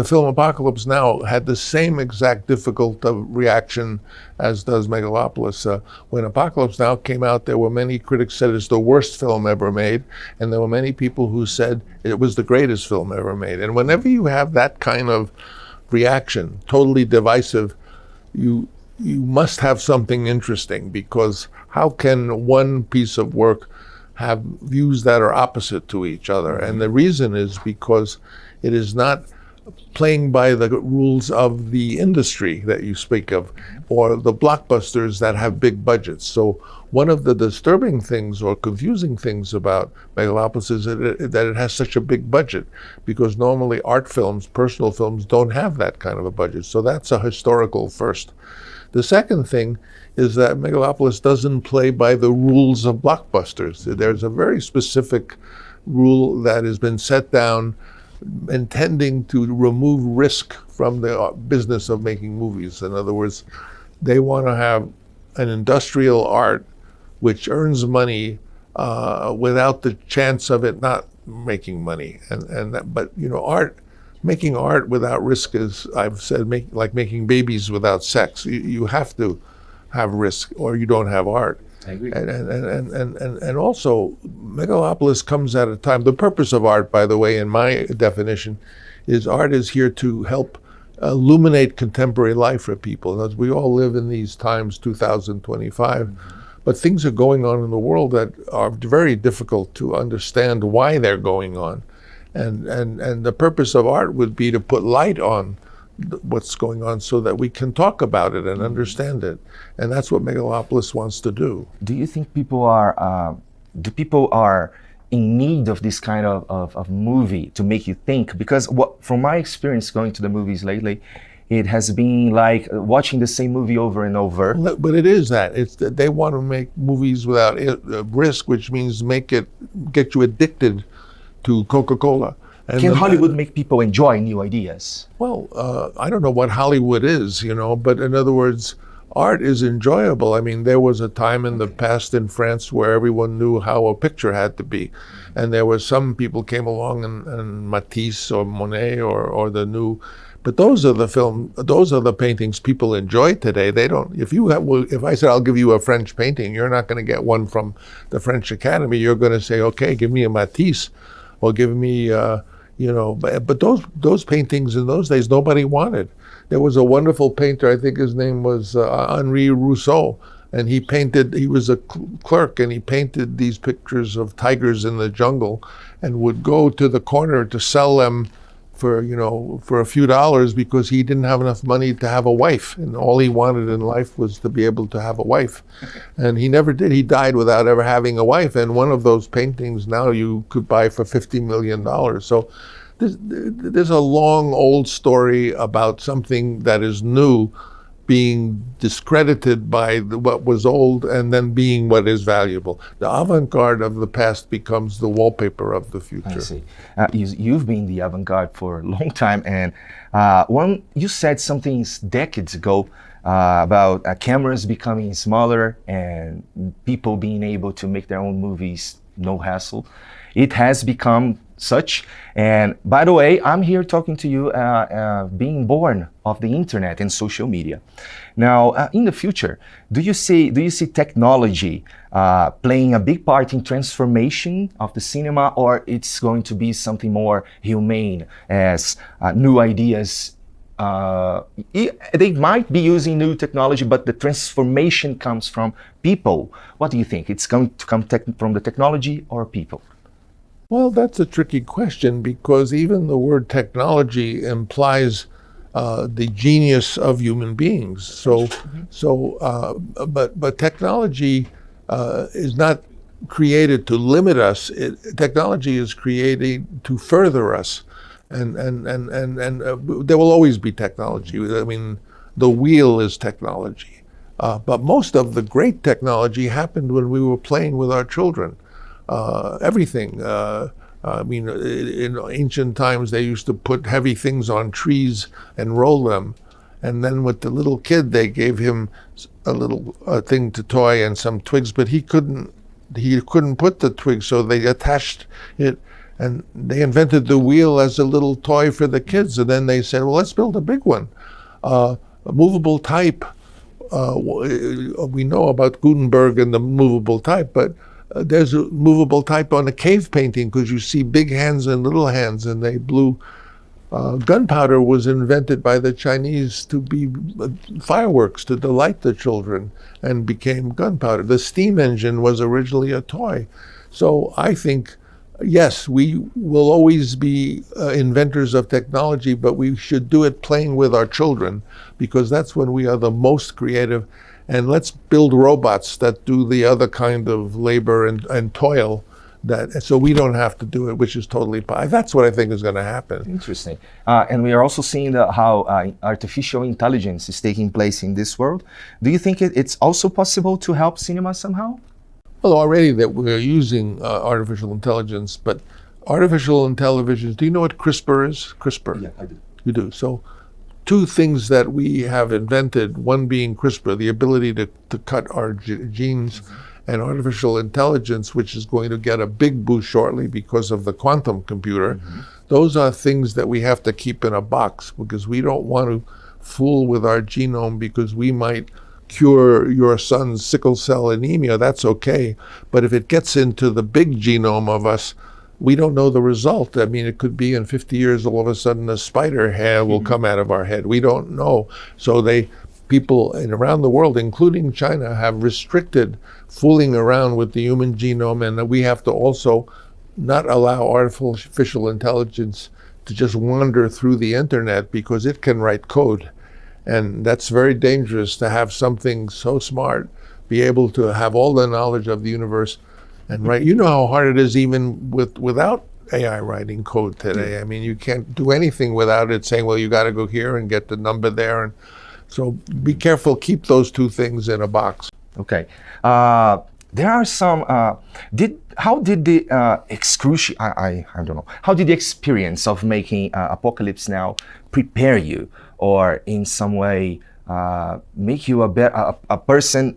The film Apocalypse Now had the same exact difficult reaction as does Megalopolis. When Apocalypse Now came out, there were many critics said it's the worst film ever made, and there were many people who said it was the greatest film ever made. And whenever you have that kind of reaction, totally divisive, you must have something interesting, because how can one piece of work have views that are opposite to each other? And the reason is because it is not playing by the rules of the industry that you speak of, or the blockbusters that have big budgets. So one of the disturbing things or confusing things about Megalopolis is that it has such a big budget, because normally art films, personal films, don't have that kind of a budget. So that's a historical first. The second thing is that Megalopolis doesn't play by the rules of blockbusters. There's a very specific rule that has been set down intending to remove risk from the business of making movies. In other words, they want to have an industrial art which earns money without the chance of it not making money. But you know, making art without risk is, I've said, like making babies without sex. You have to have risk, or you don't have art. I agree. And also, Megalopolis comes at a time. The purpose of art, by the way, in my definition, is art is here to help illuminate contemporary life for people. As we all live in these times, 2025, but things are going on in the world that are very difficult to understand why they're going on. And the purpose of art would be to put light on what's going on so that we can talk about it and understand it. And that's what Megalopolis wants to do. Do you think people are in need of this kind of movie to make you think? Because from my experience going to the movies lately, it has been like watching the same movie over and over. But it is that. They want to make movies without risk, which means get you addicted to Coca-Cola. Can Hollywood make people enjoy new ideas? Well, I don't know what Hollywood is, but in other words, art is enjoyable. I mean, there was a time in the past in France where everyone knew how a picture had to be. And there were some people came along and Matisse or Monet or the new, but those are the paintings people enjoy today. They don't, if I said I'll give you a French painting, you're not going to get one from the French Academy. You're going to say, okay, give me a Matisse, or give me, but those paintings in those days, nobody wanted. There was a wonderful painter, I think his name was Henri Rousseau, and he was a clerk, and he painted these pictures of tigers in the jungle and would go to the corner to sell them for a few dollars, because he didn't have enough money to have a wife, and all he wanted in life was to be able to have a wife. And he never did. He died without ever having a wife, and one of those paintings now you could buy for $50 million. So there's a long old story about something that is new being discredited by what was old and then being what is valuable. The avant-garde of the past becomes the wallpaper of the future. I see. You've been the avant-garde for a long time, and you said something decades ago about cameras becoming smaller and people being able to make their own movies, no hassle. It has become such. And by the way, I'm here talking to you being born of the internet and social media. Now, in the future, do you see technology playing a big part in transformation of the cinema, or it's going to be something more humane as new ideas? They might be using new technology, but the transformation comes from people. What do you think? It's going to come from the technology or people? Well, that's a tricky question, because even the word technology implies the genius of human beings. But technology is not created to limit us. Technology is created to further us, and there will always be technology. I mean, the wheel is technology, but most of the great technology happened when we were playing with our children. Everything. I mean, in ancient times, they used to put heavy things on trees and roll them. And then with the little kid, they gave him a little thing to toy and some twigs, but he couldn't put the twigs, so they attached it And they invented the wheel as a little toy for the kids. And then they said, well, let's build a big one. A movable type. We know about Gutenberg and the movable type, but there's a movable type on a cave painting because you see big hands and little hands, and they blew. Gunpowder was invented by the Chinese to be fireworks to delight the children and became gunpowder. The steam engine was originally a toy. So I think, yes, we will always be inventors of technology, but we should do it playing with our children because that's when we are the most creative. And let's build robots that do the other kind of labor and toil so we don't have to do it, which is totally, that's what I think is going to happen. Interesting. And we are also seeing how artificial intelligence is taking place in this world. Do you think it's also possible to help cinema somehow? Well, already that we're using artificial intelligence, but artificial intelligence, do you know what CRISPR is? CRISPR. Yeah, I do. You do. So two things that we have invented, one being CRISPR, the ability to cut our genes, and artificial intelligence, which is going to get a big boost shortly because of the quantum computer. Those are things that we have to keep in a box because we don't want to fool with our genome because we might cure your son's sickle cell anemia. That's okay. But if it gets into the big genome of us, we don't know the result. I mean, it could be in 50 years, all of a sudden a spider hair will come out of our head. We don't know. So people around the world, including China, have restricted fooling around with the human genome, and we have to also not allow artificial intelligence to just wander through the internet because it can write code. And that's very dangerous to have something so smart be able to have all the knowledge of the universe and write. You know how hard it is even without AI writing code today. I mean, you can't do anything without it saying, well, you got to go here and get the number there. And so be careful, keep those two things in a box. Okay. There are some, how did the I don't know, how did the experience of making Apocalypse Now prepare you or in some way make you a person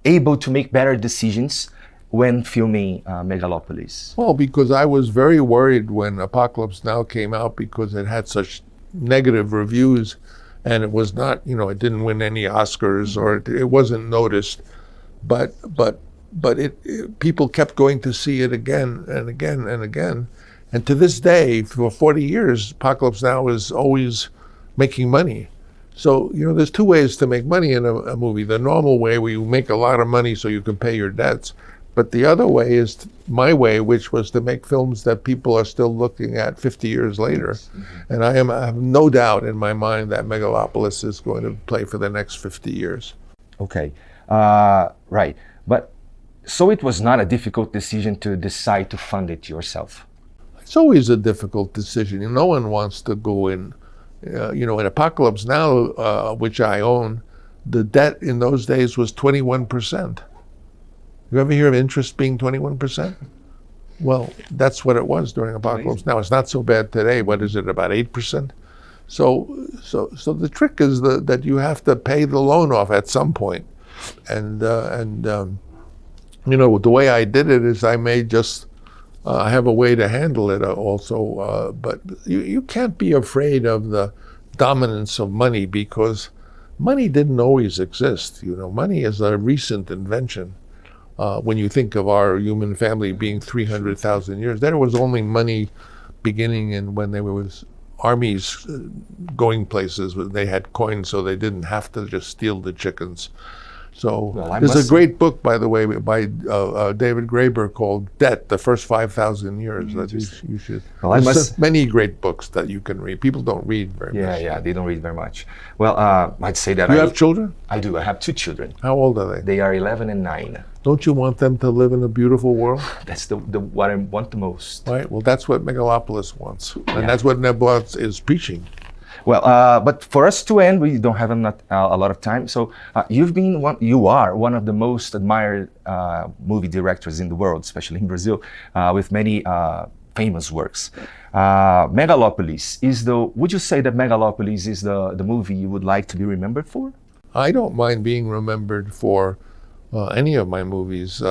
able to make better decisions when filming Megalopolis? Well, because I was very worried when Apocalypse Now came out because it had such negative reviews and it was not, it didn't win any Oscars or it wasn't noticed. But people kept going to see it again and again and again. And to this day, for 40 years, Apocalypse Now is always making money. So, there's two ways to make money in a movie. The normal way, where you make a lot of money so you can pay your debts. But the other way is my way, which was to make films that people are still looking at 50 years later. And I have no doubt in my mind that Megalopolis is going to play for the next 50 years. Okay, right. But so it was not a difficult decision to decide to fund it yourself? It's always a difficult decision. No one wants to go in. In Apocalypse Now, which I own, the debt in those days was 21%. You ever hear of interest being 21%? Well, that's what it was during Apocalypse Now. It's not so bad today. What is it, about 8%? So the trick is that you have to pay the loan off at some point. And the way I did it is I have a way to handle it also. But you can't be afraid of the dominance of money because money didn't always exist. Money is a recent invention. When you think of our human family being 300,000 years, there was only money beginning in when there was armies going places. They had coins, so they didn't have to just steal the chickens. So there's a great book, by the way, by David Graeber called Debt, The First 5,000 Years. That you should. Well, there's many great books that you can read. People don't read very much. Yeah, they don't read very much. Well, I'd say that You have children? I do. I have 2 children. How old are they? They are 11 and 9. Don't you want them to live in a beautiful world? That's what I want the most. Right. Well, that's what Megalopolis wants, and that's what Nebula is preaching. Well, but for us to end, we don't have a lot of time. So you are one of the most admired movie directors in the world, especially in Brazil, with many famous works. Megalopolis would you say that Megalopolis is the movie you would like to be remembered for? I don't mind being remembered for any of my movies.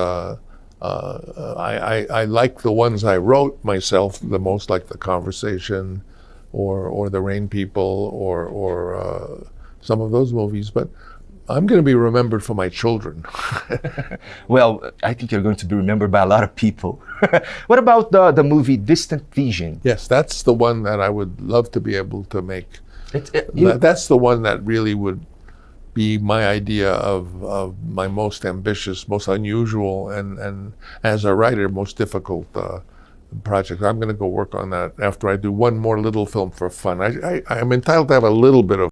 I like the ones I wrote myself the most, like The Conversation, or The Rain People, or some of those movies. But I'm going to be remembered for my children. Well, I think you're going to be remembered by a lot of people. What about the movie Distant Vision? Yes, that's the one that I would love to be able to make. You- That's the one that really would be my idea of my most ambitious, most unusual, and as a writer, most difficult project. I'm going to go work on that after I do one more little film for fun. I'm entitled to have a little bit of